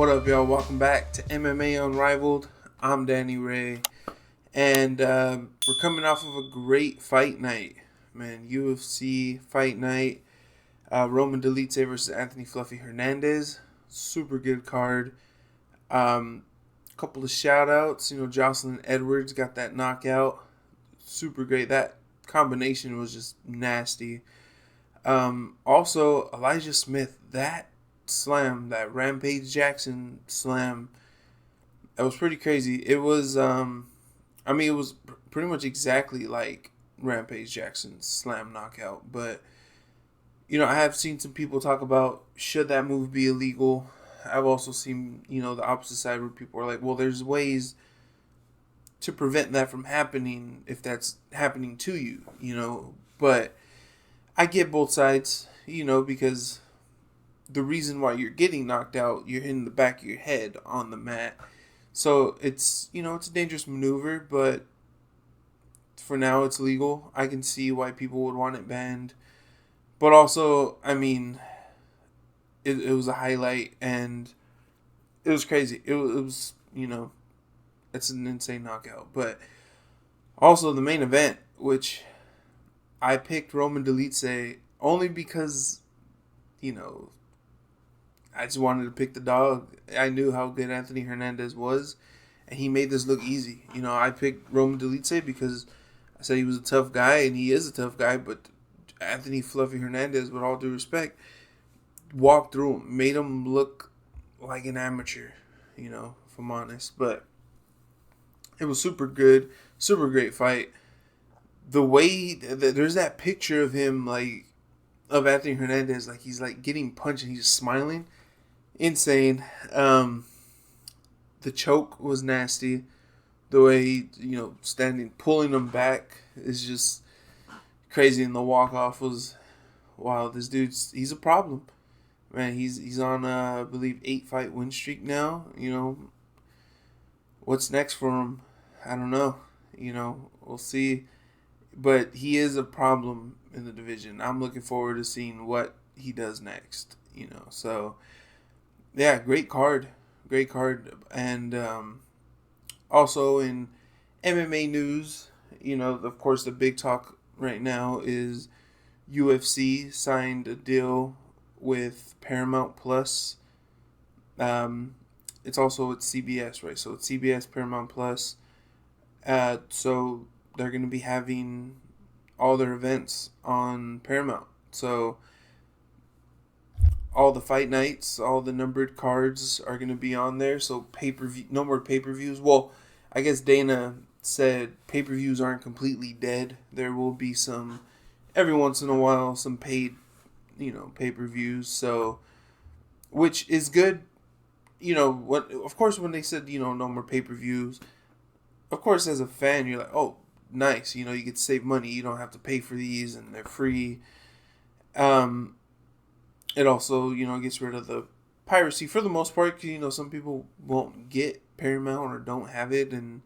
What up, y'all? Welcome back to MMA Unrivaled. I'm Danny Ray, and we're coming off of a great fight night, man. UFC fight night. Roman Dolidze versus Anthony Fluffy Hernandez. Super good card. Couple of shout outs. Jocelyn Edwards got that knockout. Super great. That combination was just nasty. Also, Elijah Smith, that slam, that Rampage Jackson slam, that was pretty crazy. It was, it was pretty much exactly like Rampage Jackson's slam knockout. But, I have seen some people talk about should that move be illegal. I've also seen, the opposite side where people are like, well, there's ways to prevent that from happening if that's happening to you. But I get both sides, because the reason why you're getting knocked out, you're hitting the back of your head on the mat. So it's, it's a dangerous maneuver, but for now it's legal. I can see why people would want it banned. But also, it was a highlight and it was crazy. It was, it's an insane knockout. But also the main event, which I picked Roman Dolidze only because, I just wanted to pick the dog. I knew how good Anthony Hernandez was, and he made this look easy. I picked Roman Dolidze because I said he was a tough guy, and he is a tough guy, but Anthony Fluffy Hernandez, with all due respect, walked through him, made him look like an amateur, if I'm honest. But it was super good, super great fight. The way there's that picture of him, of Anthony Hernandez, he's getting punched and he's smiling. Insane. The choke was nasty. The way standing, pulling him back is just crazy, and the walk off was wow. This he's a problem, man. He's on I believe 8-fight win streak now. What's next for him? I don't know. We'll see. But he is a problem in the division. I'm looking forward to seeing what he does next. So yeah, great card. And also in MMA news, of course, the big talk right now is UFC signed a deal with Paramount Plus. It's CBS, right? So it's CBS, Paramount Plus. So they're going to be having all their events on Paramount. So all the fight nights, all the numbered cards are going to be on there. So pay-per-view, no more pay-per-views. Well, I guess Dana said pay-per-views aren't completely dead. There will be some, every once in a while, some paid, pay-per-views. So, which is good. Of course, when they said, no more pay-per-views, of course, as a fan, you're like, oh, nice. You get to save money. You don't have to pay for these, and they're free. It also, gets rid of the piracy for the most part. Cause, some people won't get Paramount or don't have it and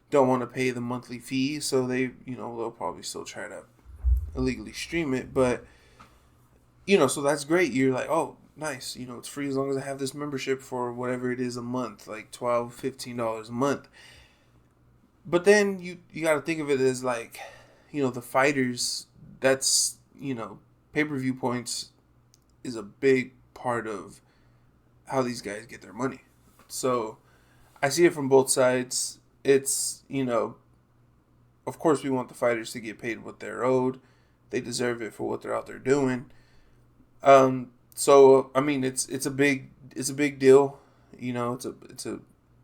don't want to pay the monthly fee. So they, they'll probably still try to illegally stream it. But, so that's great. You're like, oh, nice. It's free as long as I have this membership for whatever it is a month, like $12, $15 a month. But then you got to think of it as the fighters, that's, pay-per-view points is a big part of how these guys get their money. So I see it from both sides. It's, of course we want the fighters to get paid what they're owed. They deserve it for what they're out there doing. So it's a big deal. It's a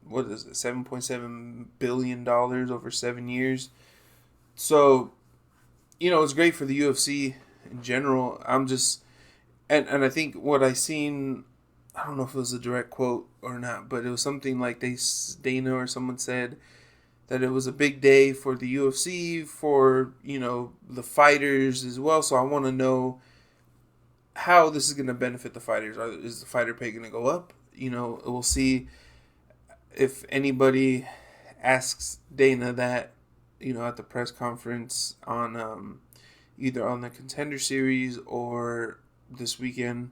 what is it, $7.7 billion over 7 years. So, it's great for the UFC in general. And I think what I seen, I don't know if it was a direct quote or not, but it was something like Dana or someone said that it was a big day for the UFC, for, the fighters as well. So I want to know how this is going to benefit the fighters. Is the fighter pay going to go up? We'll see. If anybody asks Dana that, at the press conference on either on the Contender Series or this weekend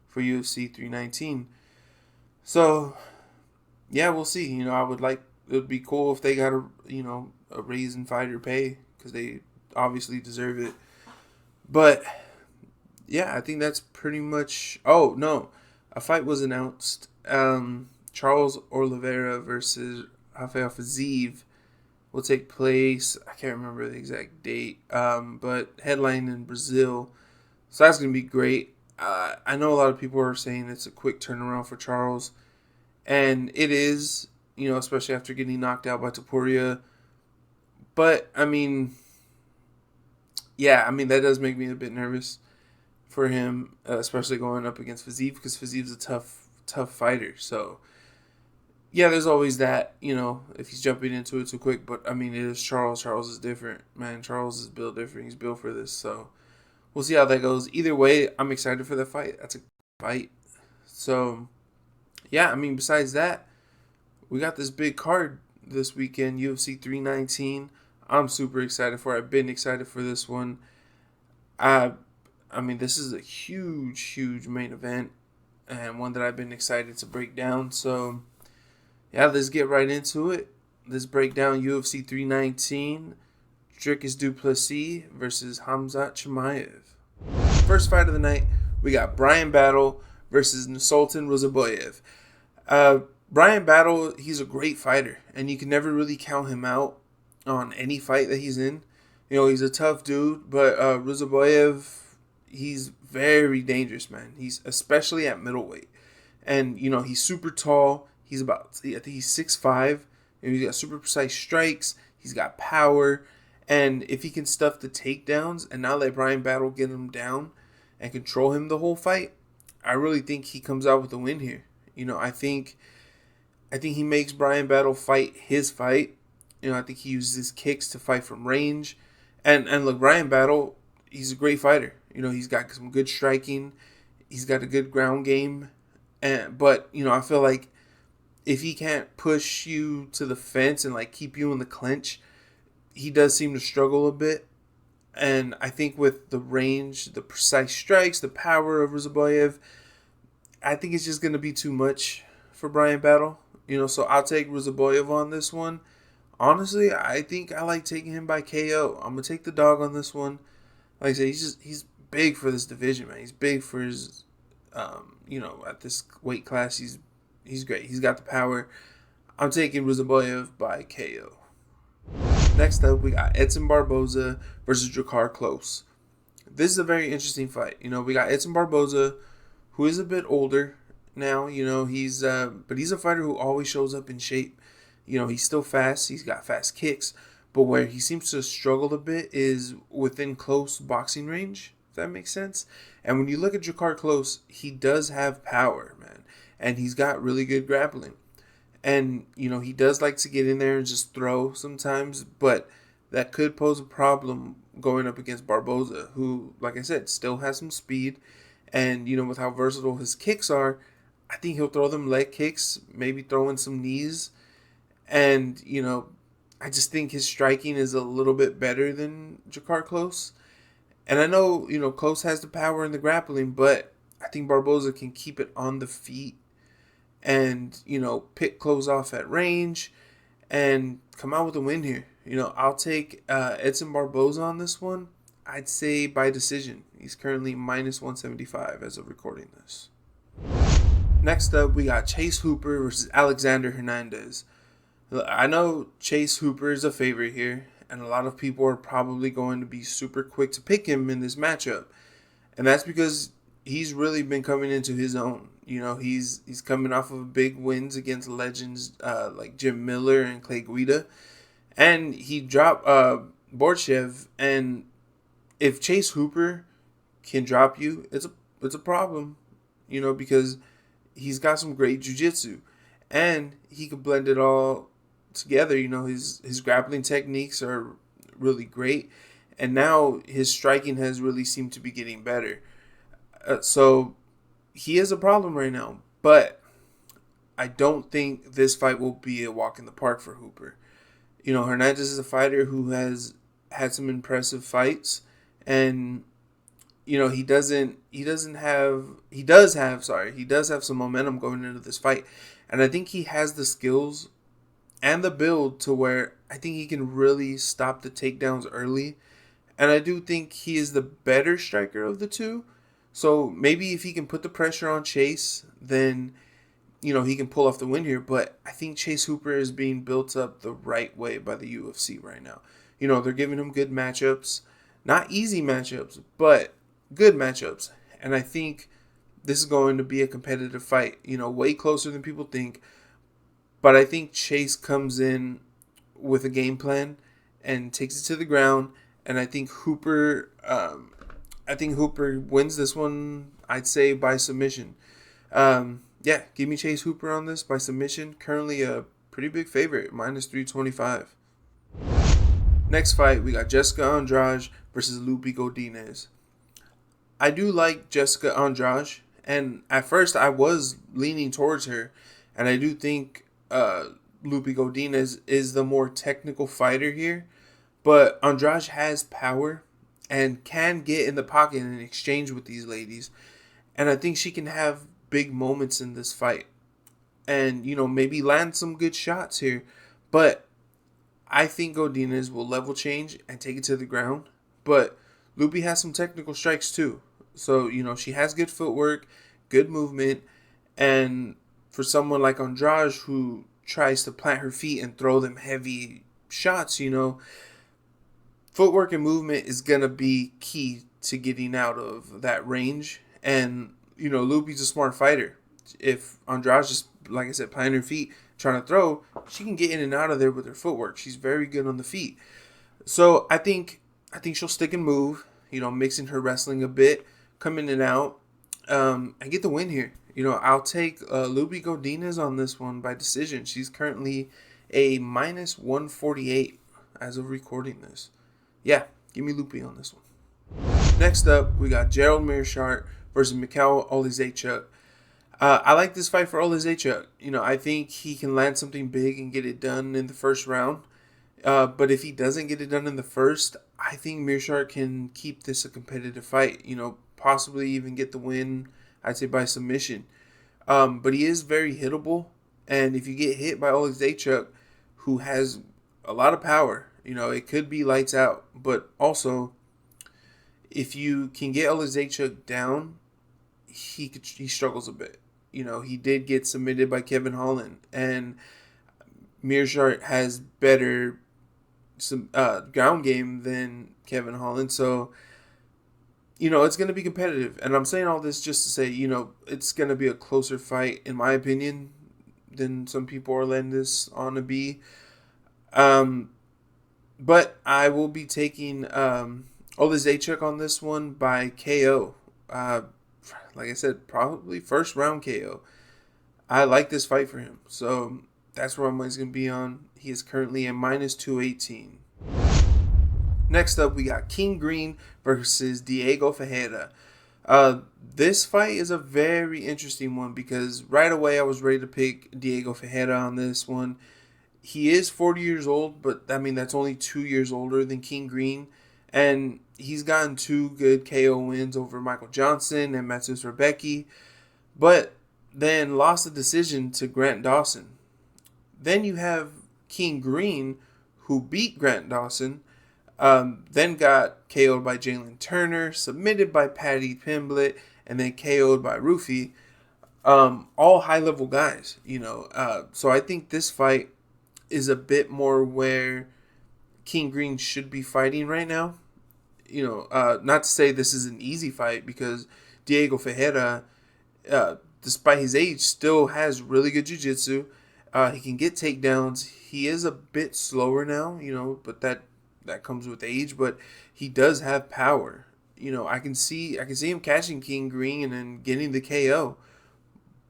for UFC 319, So yeah, we'll see. I would like it would be cool if they got a raise in fighter pay because they obviously deserve it. But yeah, I think that's pretty much. Oh no, a fight was announced. Charles Oliveira versus Rafael Fiziev will take place. I can't remember the exact date, but headline in Brazil. So that's gonna be great. I know a lot of people are saying it's a quick turnaround for Charles, and it is. Especially after getting knocked out by Topuria. But I mean, yeah, I mean that does make me a bit nervous for him, especially going up against Fiziev because Fiziev's a tough fighter. So yeah, there's always that, if he's jumping into it too quick. But I mean, it is Charles. Charles is different, man. Charles is built different. He's built for this. So we'll see how that goes. Either way, I'm excited for the fight. That's a fight. So yeah, I mean, besides that, we got this big card this weekend, UFC 319. I'm super excited for it. I've been excited for this one. I I mean, this is a huge main event and one that I've been excited to break down. So, yeah, let's get right into it. Let's break down UFC 319. Dricus du Plessis versus Hamzat Chimaev. First fight of the night, we got Brian Battle versus Sultan Ruzaboyev. Brian Battle, he's a great fighter, and you can never really count him out on any fight that he's in. He's a tough dude, but Ruzaboyev, he's very dangerous, man. He's especially at middleweight, and he's super tall. I think he's 6'5". He's got super precise strikes. He's got power, and if he can stuff the takedowns and not let Brian Battle get him down and control him the whole fight, I really think he comes out with a win here. I think he makes Brian Battle fight his fight. I think he uses his kicks to fight from range. And look, Brian Battle, he's a great fighter. He's got some good striking. He's got a good ground game. But I feel like if he can't push you to the fence and like keep you in the clinch, he does seem to struggle a bit. And I think with the range, the precise strikes, the power of Ruzaboyev, I think it's just going to be too much for Brian Battle. So I'll take Ruzaboyev on this one. Honestly, I think I like taking him by KO. I'm gonna take the dog on this one. Like I said, he's big for this division, man. He's big for his, at this weight class. He's great. He's got the power. I'm taking Ruzaboyev by KO. Next up, we got Edson Barboza versus Drakkar Klose. This is a very interesting fight. We got Edson Barboza, who is a bit older now. But he's a fighter who always shows up in shape. He's still fast. He's got fast kicks. But where he seems to struggle a bit is within close boxing range, if that makes sense. And when you look at Drakkar Klose, he does have power, man. And he's got really good grappling. And, he does like to get in there and just throw sometimes. But that could pose a problem going up against Barboza, who, like I said, still has some speed. And, with how versatile his kicks are, I think he'll throw them leg kicks, maybe throw in some knees. And, I just think his striking is a little bit better than Drakkar Klose. And I know, Klose has the power in the grappling, but I think Barboza can keep it on the feet and, pick Klose off at range and come out with a win here. I'll take Edson Barboza on this one. I'd say by decision. He's currently minus 175 as of recording this. Next up, we got Chase Hooper versus Alexander Hernandez. I know Chase Hooper is a favorite here, and a lot of people are probably going to be super quick to pick him in this matchup. And that's because he's really been coming into his own. He's coming off of big wins against legends like Jim Miller and Clay Guida. And he dropped Borchev. And if Chase Hooper can drop you, it's a problem, because he's got some great jiu-jitsu. And he can blend it all together. His grappling techniques are really great, and now his striking has really seemed to be getting better. So he is a problem right now, but I don't think this fight will be a walk in the park for Hooper. Hernandez is a fighter who has had some impressive fights, and he does have some momentum going into this fight. And I think he has the skills and the build to where I think he can really stop the takedowns early. And I do think he is the better striker of the two. So maybe if he can put the pressure on Chase, then he can pull off the win here. But I think Chase Hooper is being built up the right way by the UFC right now. They're giving him good matchups, not easy matchups, but good matchups. And I think this is going to be a competitive fight. Way closer than people think. But I think Chase comes in with a game plan and takes it to the ground. And I think Hooper wins this one. I'd say by submission. Yeah, give me Chase Hooper on this by submission. Currently a pretty big favorite, -325. Next fight, we got Jessica Andrade versus Lupi Godinez. I do like Jessica Andrade, and at first I was leaning towards her, and I do think Lupi Godinez is the more technical fighter here, but Andrade has power and can get in the pocket and exchange with these ladies, and I think she can have big moments in this fight, and maybe land some good shots here, but I think Godinez will level change and take it to the ground, but Lupi has some technical strikes too. So, she has good footwork, good movement, and for someone like Andrade who tries to plant her feet and throw them heavy shots, footwork and movement is going to be key to getting out of that range. And, Lupi's a smart fighter. If Andrade just, like I said, planting her feet, trying to throw, she can get in and out of there with her footwork. She's very good on the feet. So I think she'll stick and move, mixing her wrestling a bit, come in and out, and get the win here. I'll take Lupi Godinez on this one by decision. She's currently a -148 as of recording this. Yeah, give me Lupi on this one. Next up, we got Gerald Meerschaert versus Mikhail Oleksiejczuk. I like this fight for Oleksiejczuk. I think he can land something big and get it done in the first round. But if he doesn't get it done in the first, I think Meerschaert can keep this a competitive fight. Possibly even get the win, I'd say by submission. But he is very hittable. And if you get hit by Oleksiejczuk, who has a lot of power, it could be lights out. But also, if you can get Oleksiejczuk down, he struggles a bit. He did get submitted by Kevin Holland, and Meerschaert has better ground game than Kevin Holland. So, it's going to be competitive. And I'm saying all this just to say, it's going to be a closer fight, in my opinion, than some people are letting this on to be. But I will be taking Oleksiejczuk on this one by KO. Like I said, probably first round KO. I like this fight for him. So that's where my money's going to be on. He is currently a -218. Next up, we got King Green versus Diego Ferreira. This fight is a very interesting one because right away I was ready to pick Diego Ferreira on this one. He is 40 years old, but that's only 2 years older than King Green. And he's gotten 2 good KO wins over Michael Johnson and Matsus Rebecki, but then lost the decision to Grant Dawson. Then you have King Green, who beat Grant Dawson, then got KO'd by Jalen Turner, submitted by Paddy Pimblett, and then KO'd by Rufy. All high-level guys, So I think this fight is a bit more where King Green should be fighting right now. Not to say this is an easy fight because Diego Ferreira, despite his age, still has really good jiu-jitsu. He can get takedowns. He is a bit slower now, but that comes with age. But he does have power. I can see him catching King Green and then getting the KO.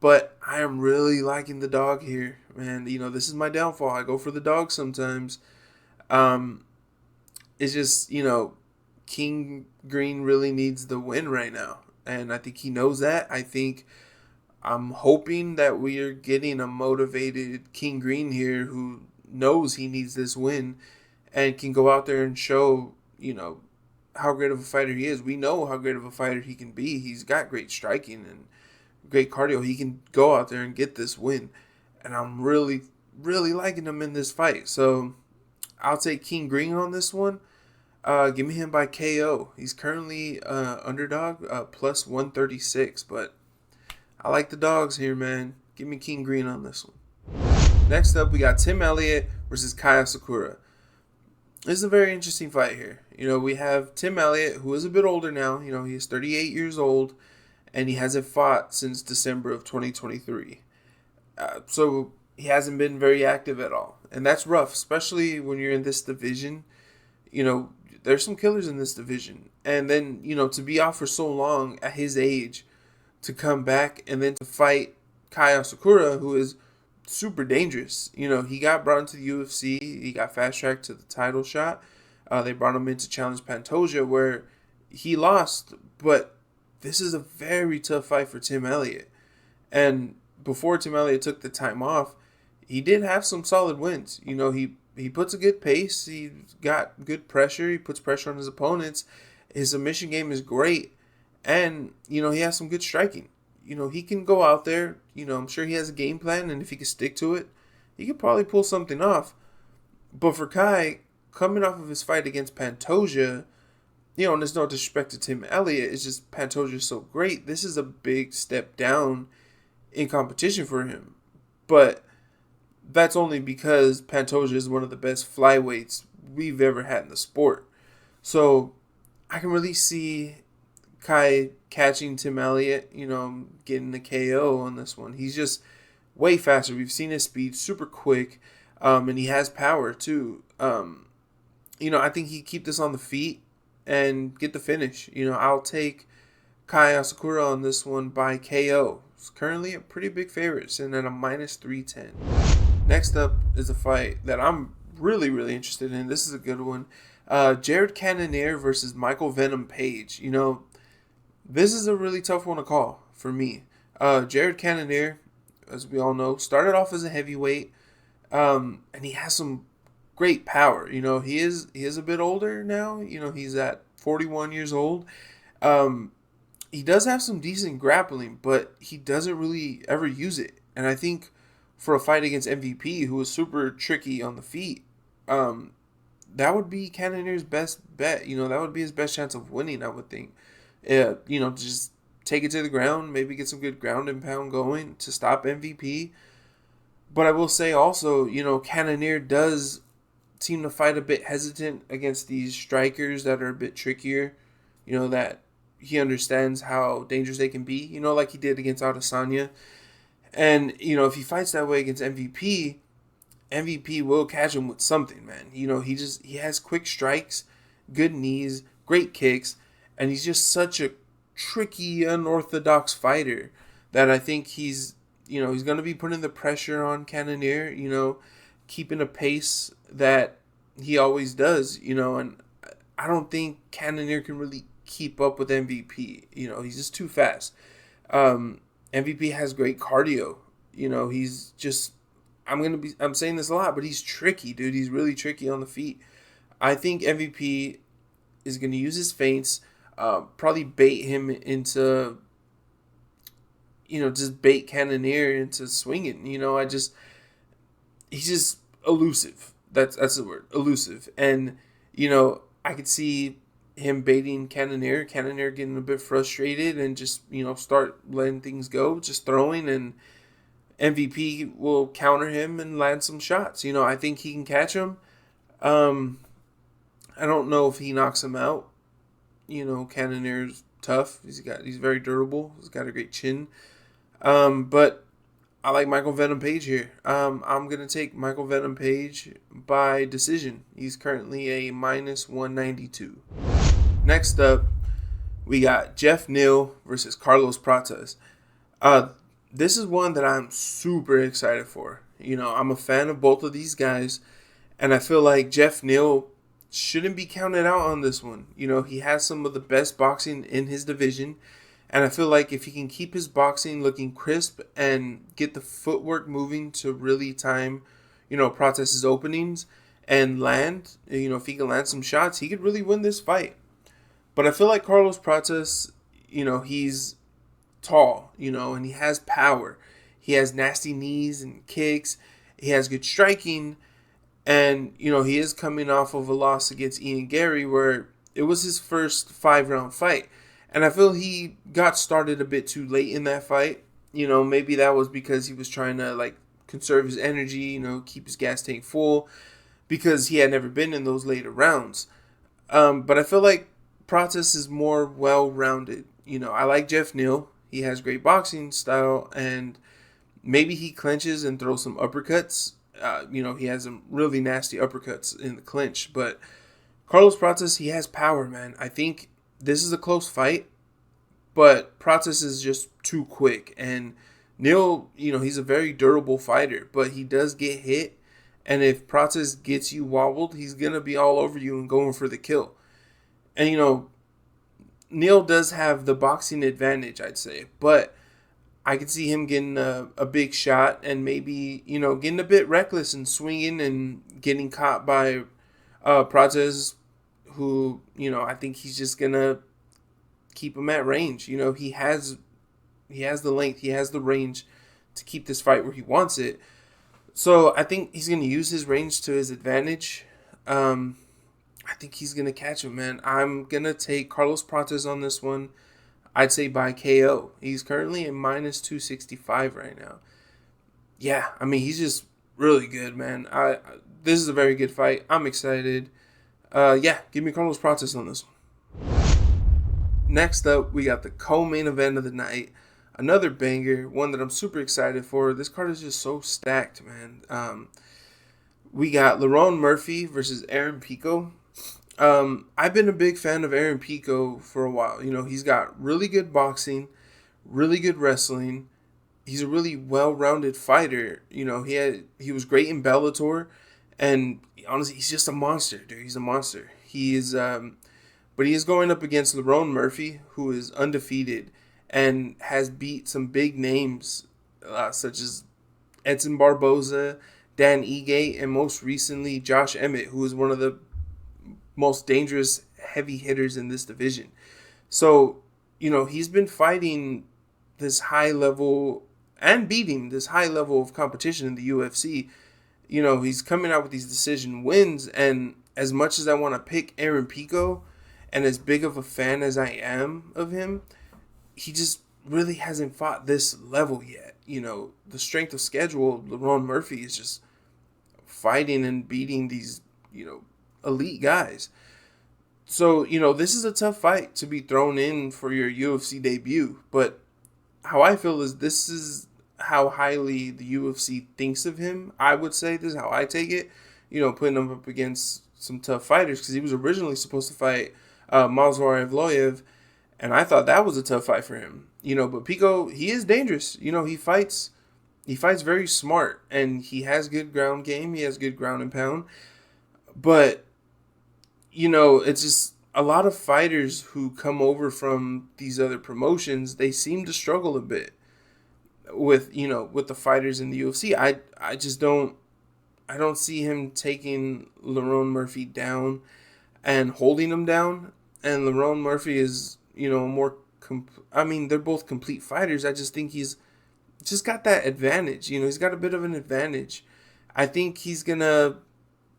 But I am really liking the dog here, man. This is my downfall. I go for the dog sometimes. It's just, King Green really needs the win right now. And I think he knows that. I'm hoping that we are getting a motivated King Green here who knows he needs this win and can go out there and show, how great of a fighter he is. We know how great of a fighter he can be. He's got great striking and great cardio. He can go out there and get this win. And I'm really, really liking him in this fight. So I'll take King Green on this one. Give me him by KO. He's currently underdog, plus 136. But I like the dogs here, man. Give me King Green on this one. Next up, we got Tim Elliott versus Kaya Sakura. This is a very interesting fight here. We have Tim Elliott, who is a bit older now. He is 38 years old, and he hasn't fought since December of 2023. So he hasn't been very active at all. And that's rough, especially when you're in this division. There's some killers in this division. And then, to be out for so long at his age, to come back and then to fight Kaya Sakura, who is super dangerous. He got brought into the UFC. He got fast-tracked to the title shot. They brought him in to challenge Pantoja, where he lost. But this is a very tough fight for Tim Elliott. And before Tim Elliott took the time off, he did have some solid wins. He puts a good pace. He's got good pressure. He puts pressure on his opponents. His submission game is great. And, he has some good striking. He can go out there. I'm sure he has a game plan. And if he can stick to it, he could probably pull something off. But for Kai, coming off of his fight against Pantoja, and there's no disrespect to Tim Elliott. It's just Pantoja is so great. This is a big step down in competition for him. But that's only because Pantoja is one of the best flyweights we've ever had in the sport. So I can really see Kai catching Tim Elliott, getting the KO on this one. He's just way faster. We've seen his speed, super quick, and he has power too. I think he keep this on the feet and get the finish. I'll take Kaya Sakura on this one by KO. It's currently a pretty big favorite, sitting at a minus 310. Next up is a fight that I'm really, really interested in. This is a good one. Jared Cannonier versus Michael Venom Page. This is a really tough one to call for me. Jared Cannonier, as we all know, started off as a heavyweight, and he has some great power. He is a bit older now. He's at 41 years old. He does have some decent grappling, but he doesn't really ever use it. And I think for a fight against MVP, who is super tricky on the feet, that would be Cannonier's best bet. That would be his best chance of winning, I would think. Just take it to the ground, maybe get some good ground and pound going to stop MVP. But I will say also, Cannonier does seem to fight a bit hesitant against these strikers that are a bit trickier, that he understands how dangerous they can be, like he did against Adesanya. And, if he fights that way against MVP, MVP will catch him with something, man. He has quick strikes, good knees, great kicks, and he's just such a tricky, unorthodox fighter that I think he's going to be putting the pressure on Cannonier, keeping a pace that he always does, and I don't think Cannonier can really keep up with MVP. He's just too fast. MVP has great cardio. He's just, I'm saying this a lot, but he's tricky, dude. He's really tricky on the feet. I think MVP is going to use his feints, probably bait him into, just bait Cannonier into swinging. He's just elusive. That's the word, elusive. And, I could see him baiting Cannonier getting a bit frustrated and just, start letting things go, just throwing, and MVP will counter him and land some shots. I think he can catch him. I don't know if he knocks him out. Cannonier's tough. He's very durable. He's got a great chin. But I like Michael Venom Page here. I'm going to take Michael Venom Page by decision. He's currently a minus 192. Next up, we got Jeff Neal versus Carlos Pratas. This is one that I'm super excited for. I'm a fan of both of these guys, and I feel like Jeff Neal shouldn't be counted out on this one. He has some of the best boxing in his division, and I feel like if he can keep his boxing looking crisp and get the footwork moving to really time, Pratas' openings and land, if he can land some shots, he could really win this fight. But I feel like Carlos Prates, he's tall, and he has power. He has nasty knees and kicks. He has good striking. And, he is coming off of a loss against Ian Gary where it was his first 5-round fight. And I feel he got started a bit too late in that fight. Maybe that was because he was trying to, conserve his energy, keep his gas tank full because he had never been in those later rounds. But I feel like Prates is more well-rounded. I like Jeff Neal. He has great boxing style, and maybe he clinches and throws some uppercuts. He has some really nasty uppercuts in the clinch. But Carlos Prates, he has power, man. I think this is a close fight, but Prates is just too quick. And Neal, he's a very durable fighter, but he does get hit. And if Prates gets you wobbled, he's going to be all over you and going for the kill. And, Neal does have the boxing advantage, I'd say. But I could see him getting a big shot and maybe, getting a bit reckless and swinging and getting caught by Prates, who, I think he's just going to keep him at range. He has the length, he has the range to keep this fight where he wants it. So I think he's going to use his range to his advantage. I think he's going to catch him, man. I'm going to take Carlos Prates on this one. I'd say by KO. He's currently at minus 265 right now. Yeah, he's just really good, man. This is a very good fight. I'm excited. Give me Carlos Prates on this one. Next up, we got the co-main event of the night. Another banger, one that I'm super excited for. This card is just so stacked, man. We got Lerone Murphy versus Aaron Pico. I've been a big fan of Aaron Pico for a while. He's got really good boxing, really good wrestling. He's a really well-rounded fighter. He was great in Bellator, and honestly, he's just a monster, dude. He's a monster. But he is going up against Lerone Murphy, who is undefeated and has beat some big names such as Edson Barboza, Dan Ige, and most recently Josh Emmett, who is one of the most dangerous heavy hitters in this division. So, he's been fighting this high level and beating this high level of competition in the UFC. He's coming out with these decision wins, and as much as I want to pick Aaron Pico, and as big of a fan as I am of him, he just really hasn't fought this level yet. The strength of schedule, Lerone Murphy is just fighting and beating these, elite guys. So, this is a tough fight to be thrown in for your UFC debut. But how I feel is this is how highly the UFC thinks of him. I would say this is how I take it. Putting him up against some tough fighters, because he was originally supposed to fight Movsar Evloev, and I thought that was a tough fight for him. But Pico, he is dangerous. He fights very smart, and he has good ground game. He has good ground and pound. But, it's just a lot of fighters who come over from these other promotions, they seem to struggle a bit with the fighters in the UFC. I just don't see him taking Lerone Murphy down and holding him down. And Lerone Murphy is, more they're both complete fighters. I just think he's just got that advantage. He's got a bit of an advantage. I think he's going to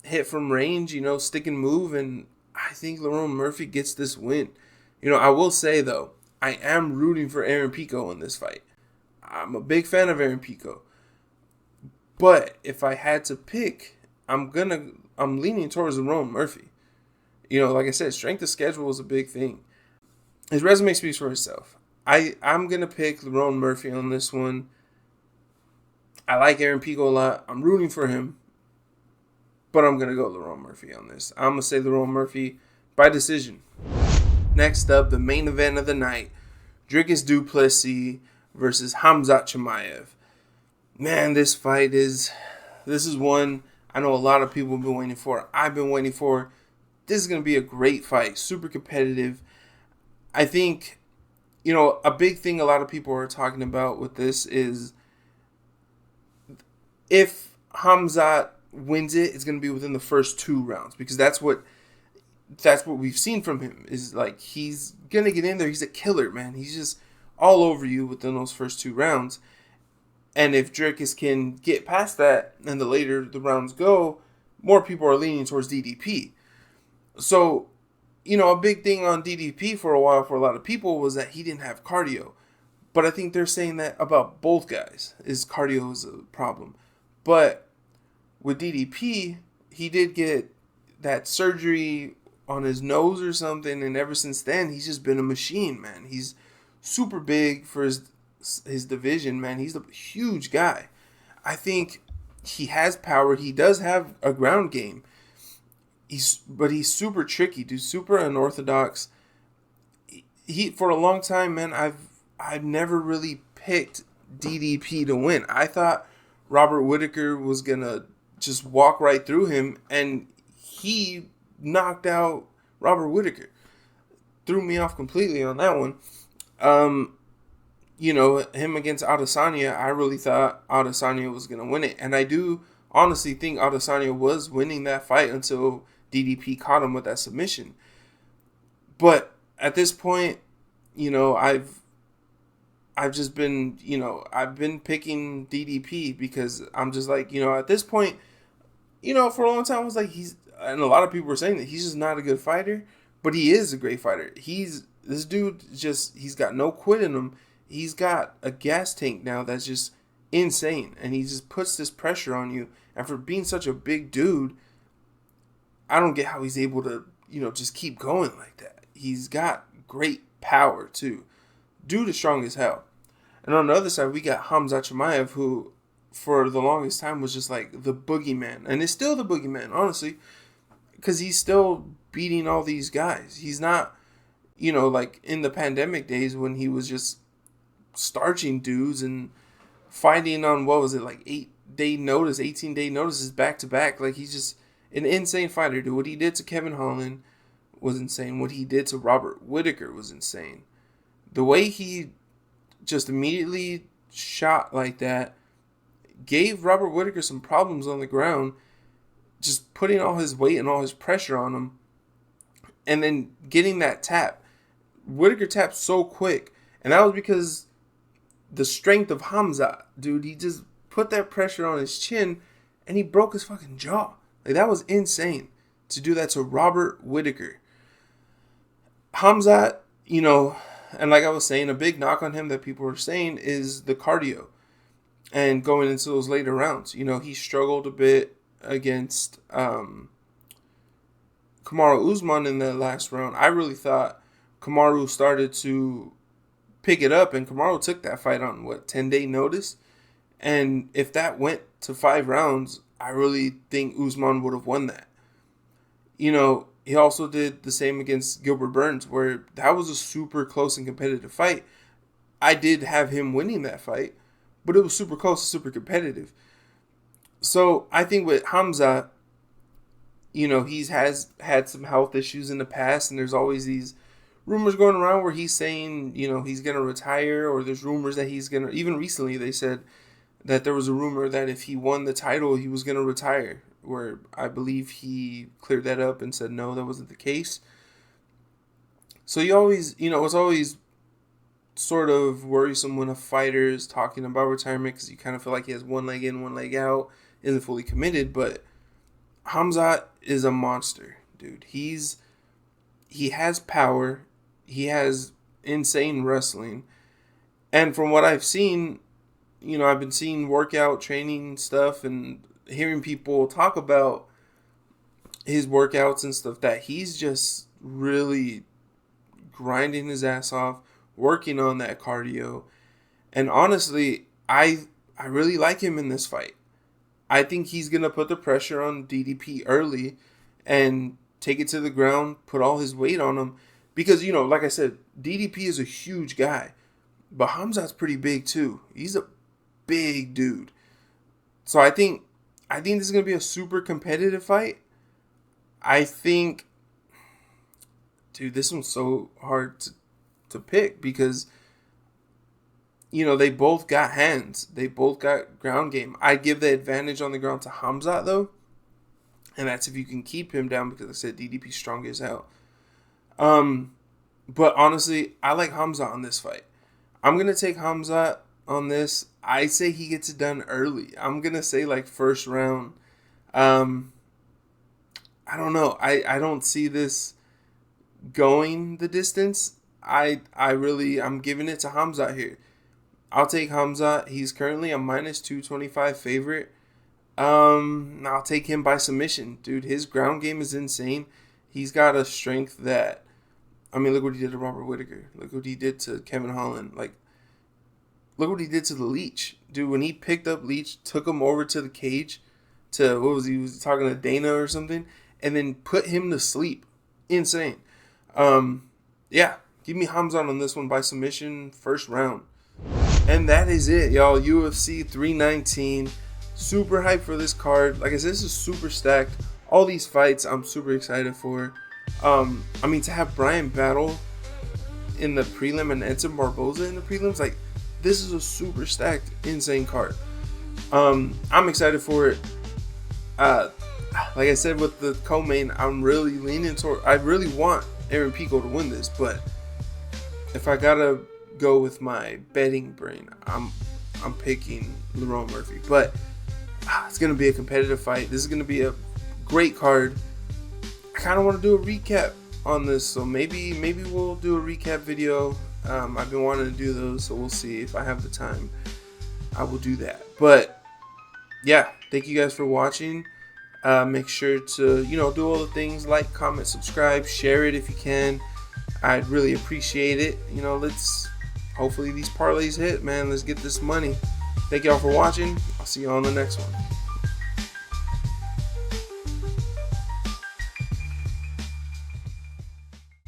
hit from range, stick and move, and I think Lerone Murphy gets this win. I will say, though, I am rooting for Aaron Pico in this fight. I'm a big fan of Aaron Pico. But if I had to pick, I'm leaning towards Lerone Murphy. Like I said, strength of schedule is a big thing. His resume speaks for itself. I'm going to pick Lerone Murphy on this one. I like Aaron Pico a lot. I'm rooting for him. But I'm going to go Lerone Murphy on this. I'm going to say Lerone Murphy by decision. Next up, the main event of the night. Dricus du Plessis versus Khamzat Chimaev. Man, this is one I know a lot of people have been waiting for. I've been waiting for. This is going to be a great fight. Super competitive. I think, a big thing a lot of people are talking about with this is if Khamzat wins it, it's going to be within the first 2 rounds, because that's what that's what we've seen from him. Is like he's gonna get in there. He's a killer, man. He's just all over you within those first 2 rounds. And if Dricus can get past that, and the later the rounds go, more people are leaning towards DDP. So, a big thing on DDP for a while for a lot of people was that he didn't have cardio. But I think they're saying that about both guys, is cardio is a problem. But with DDP, he did get that surgery on his nose or something, and ever since then, he's just been a machine, man. He's super big for his division, man. He's a huge guy. I think he has power. He does have a ground game. But he's super tricky, dude. Super unorthodox. He for a long time, man. I've never really picked DDP to win. I thought Robert Whittaker was gonna just walk right through him, and he knocked out Robert Whittaker. Threw me off completely on that one. Him against Adesanya, I really thought Adesanya was gonna win it, and I do honestly think Adesanya was winning that fight until DDP caught him with that submission. But at this point, I've just been, I've been picking DDP because I'm just like, at this point, for a long time I was like, and a lot of people were saying that he's just not a good fighter, but he is a great fighter. This dude he's got no quit in him. He's got a gas tank now that's just insane, and he just puts this pressure on you. And for being such a big dude, I don't get how he's able to, just keep going like that. He's got great power too. Dude is strong as hell. And on the other side, we got Hamza Chimaev, who for the longest time was just like the boogeyman. And is still the boogeyman, honestly, because he's still beating all these guys. He's not, like in the pandemic days when he was just starching dudes and fighting on, what was it, like 8-day notice, 18-day notices back to back. Like, he's just an insane fighter, dude. What he did to Kevin Holland was insane. What he did to Robert Whittaker was insane. The way he just immediately shot like that gave Robert Whittaker some problems on the ground, just putting all his weight and all his pressure on him, and then getting that tap. Whittaker tapped so quick, and that was because the strength of Hamza, dude. He just put that pressure on his chin, and he broke his fucking jaw. Like, that was insane to do that to Robert Whittaker. Hamza, and like I was saying, a big knock on him that people were saying is the cardio. And going into those later rounds, he struggled a bit against Kamaru Usman in the last round. I really thought Kamaru started to pick it up, and Kamaru took that fight on, 10-day notice? And if that went to 5 rounds, I really think Usman would have won that. He also did the same against Gilbert Burns, where that was a super close and competitive fight. I did have him winning that fight, but it was super close and super competitive. So I think with Hamza, he's had some health issues in the past, and there's always these rumors going around where he's saying, he's going to retire, or there's rumors that he's going to, even recently they said that there was a rumor that if he won the title, he was going to retire, where I believe he cleared that up and said no, that wasn't the case. So you always, it's always sort of worrisome when a fighter is talking about retirement, because you kind of feel like he has one leg in, one leg out, isn't fully committed. But Hamzat is a monster, dude. He has power. He has insane wrestling. And from what I've seen, I've been seeing workout training stuff and hearing people talk about his workouts and stuff, that he's just really grinding his ass off, working on that cardio. And honestly, I really like him in this fight. I think he's going to put the pressure on DDP early and take it to the ground, put all his weight on him. Because, like I said, DDP is a huge guy. But Hamzat's pretty big too. He's a big dude. So I think this is going to be a super competitive fight. I think, dude, this one's so hard to pick because, they both got hands. They both got ground game. I'd give the advantage on the ground to Hamzat, though. and that's if you can keep him down, because I said DDP's strong as hell. But honestly, I like Hamza on this fight. I'm gonna take Hamza on this. I say he gets it done early. I'm gonna say like first round. I don't know. I don't see this going the distance. I'm giving it to Hamza here. I'll take Hamza. He's currently a minus 225 favorite. I'll take him by submission, dude. His ground game is insane. He's got a strength that, I mean, look what he did to Robert Whittaker. Look what he did to Kevin Holland. Like, look what he did to the Leech, dude. When he picked up Leech, took him over to the cage, to what was he was talking to Dana or something, and then put him to sleep. Insane. Yeah, give me Hamza on this one by submission, first round. And that is it, y'all. UFC 319. Super hyped for this card. Like I said, this is super stacked. All these fights I'm super excited for. I mean, to have Brian battle in the prelim and Edson Barboza in the prelims, like, this is a super stacked, insane card. I'm excited for it. Like I said with the co-main, I'm really leaning toward, I really want Aaron Pico to win this, but if I gotta go with my betting brain, I'm picking Lerone Murphy. But it's gonna be a competitive fight. This is gonna be a great card. I kind of want to do a recap on this, so maybe we'll do a recap video. I've been wanting to do those, so we'll see if I have the time. I will do that. But yeah, thank you guys for watching. Make sure to do all the things, like, comment, subscribe, share it if you can. I'd really appreciate it. Let's hopefully these parlays hit, man. Let's get this money. Thank y'all for watching. I'll see you on the next one.